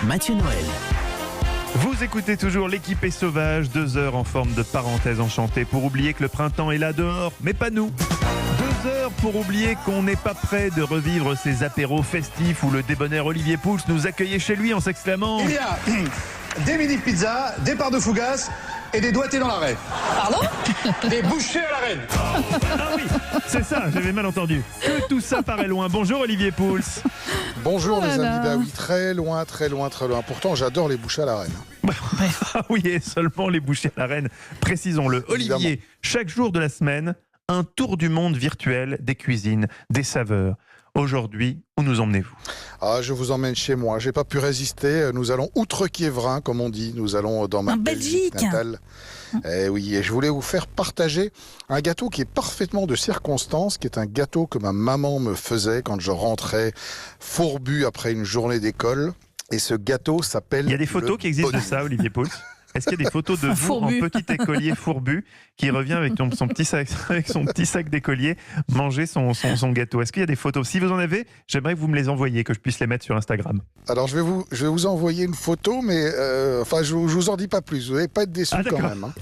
Mathieu Noël. Vous écoutez toujours l'équipe est sauvage, 2 heures en forme de parenthèse enchantée pour oublier que le printemps est là dehors, mais pas nous. 2 heures pour oublier qu'on n'est pas prêt de revivre ces apéros festifs où le débonnaire Olivier Pouls nous accueillait chez lui en s'exclamant: Il y a des mini-pizzas, des parts de fougasse et des doigtés dans l'arrêt. Pardon? Des bouchées à la reine. Ah oui, c'est ça, j'avais mal entendu. Que tout ça paraît loin. Bonjour Olivier Pouls. Bonjour les Voilà. amis, bah oui, très loin, très loin, très loin. Pourtant, j'adore les bouchées à la reine. Ah oui, et seulement les bouchées à la reine, précisons-le. Évidemment. Olivier, chaque jour de la semaine, un tour du monde virtuel des cuisines, des saveurs. Aujourd'hui, où nous emmenez-vous? Ah, je vous emmène chez moi. J'ai pas pu résister. Nous allons outre-Quiévrin, comme on dit. Nous allons dans ma En Belgique Belgique. natale. Eh oui, et je voulais vous faire partager un gâteau qui est parfaitement de circonstance, qui est un gâteau que ma maman me faisait quand je rentrais fourbu après une journée d'école. Et ce gâteau s'appelle... Il y a des photos qui existent de ça, Olivier Pouls? Est-ce qu'il y a des photos de vous Fourbu. en petit écolier fourbu qui revient avec son petit sac, avec son petit sac d'écolier manger son gâteau? Est-ce qu'il y a des photos? Si vous en avez, j'aimerais que vous me les envoyiez, que je puisse les mettre sur Instagram. Alors, je vais vous envoyer une photo, mais je vous en dis pas plus. Vous n'allez pas être déçus Ah, quand d'accord. même.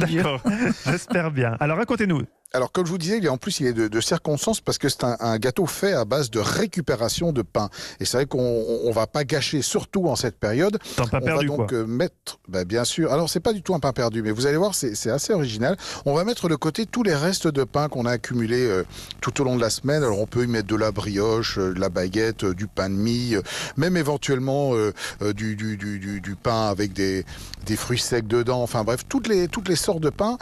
D'accord, j'espère bien. Alors racontez-nous. Alors, comme je vous disais, il est de circonstance parce que c'est un gâteau fait à base de récupération de pain. Et c'est vrai qu'on va pas gâcher, surtout en cette période. T'as pas On perdu va donc quoi? mettre, bien sûr, alors c'est pas du tout un pain perdu, mais vous allez voir, c'est assez original. On va mettre de côté tous les restes de pain qu'on a accumulés tout au long de la semaine. Alors on peut y mettre de la brioche, de la baguette, du pain de mie, même éventuellement du pain avec des fruits secs dedans. Enfin bref, toutes les sortes de pain.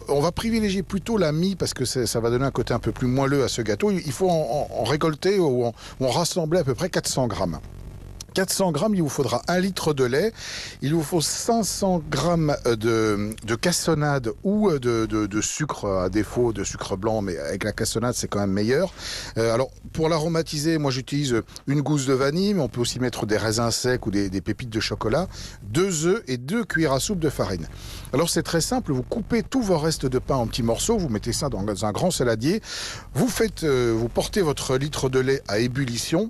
On va privilégier plutôt la mie parce que ça va donner un côté un peu plus moelleux à ce gâteau. Il faut en récolter ou en rassembler à peu près 400 grammes. 400 grammes, il vous faudra 1 litre de lait, il vous faut 500 grammes de cassonade ou de sucre, à défaut de sucre blanc, mais avec la cassonade c'est quand même meilleur. Alors pour l'aromatiser, moi j'utilise une gousse de vanille, mais on peut aussi mettre des raisins secs ou des pépites de chocolat, 2 œufs et 2 cuillères à soupe de farine. Alors c'est très simple, vous coupez tous vos restes de pain en petits morceaux, vous mettez ça dans un grand saladier, vous portez votre litre de lait à ébullition.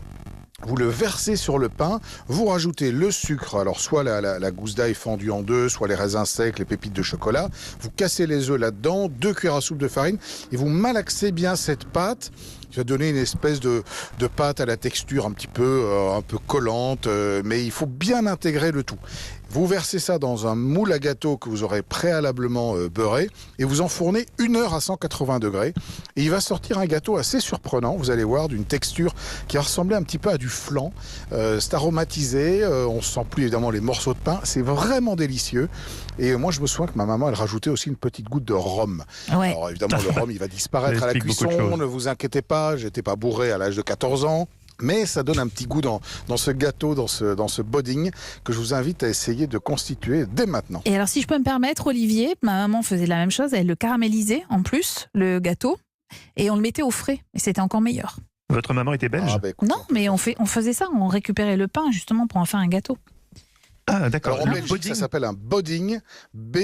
Vous le versez sur le pain, vous rajoutez le sucre, alors soit la gousse d'ail fendue en 2, soit les raisins secs, les pépites de chocolat. Vous cassez les œufs là-dedans, 2 cuillères à soupe de farine et vous malaxez bien cette pâte qui va donner une espèce de pâte à la texture un peu collante, mais il faut bien intégrer le tout. Vous versez ça dans un moule à gâteau que vous aurez préalablement beurré et vous enfournez 1 heure à 180 degrés. Et il va sortir un gâteau assez surprenant, vous allez voir, d'une texture qui va ressembler un petit peu à du flan. C'est aromatisé, on ne sent plus évidemment les morceaux de pain, c'est vraiment délicieux. Et moi je me souviens que ma maman elle rajoutait aussi une petite goutte de rhum. Ouais. Alors évidemment le rhum il va disparaître Ça à la explique beaucoup de cuisson, choses. ne vous inquiétez pas, j'étais pas bourré à l'âge de 14 ans. Mais ça donne un petit goût dans ce gâteau, dans ce pudding que je vous invite à essayer de constituer dès maintenant. Et alors, si je peux me permettre, Olivier, ma maman faisait la même chose. Elle le caramélisait en plus, le gâteau, et on le mettait au frais. Et c'était encore meilleur. Votre maman était belge? Écoute, Non, mais on faisait ça. On récupérait le pain justement pour en faire un gâteau. Ah d'accord. alors en Le Belgique, pudding. ça s'appelle un budding,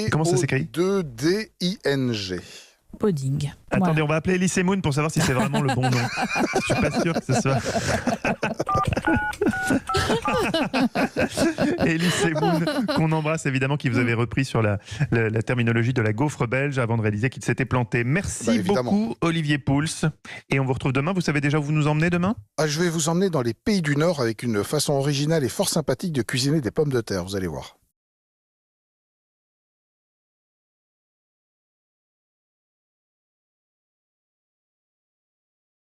Comment ça s'écrit B-O-2-D-I-N-G. Pudding. Attendez, Voilà. on va appeler Elise Moon pour savoir si c'est vraiment le bon nom. Je suis pas sûr que ce soit. Elise Moon, qu'on embrasse évidemment, qui vous avait repris sur la terminologie de la gaufre belge avant de réaliser qu'il s'était planté. Merci Évidemment. beaucoup Olivier Pouls. Et on vous retrouve demain. Vous savez déjà où vous nous emmenez demain? Je vais vous emmener dans les pays du Nord avec une façon originale et fort sympathique de cuisiner des pommes de terre, vous allez voir.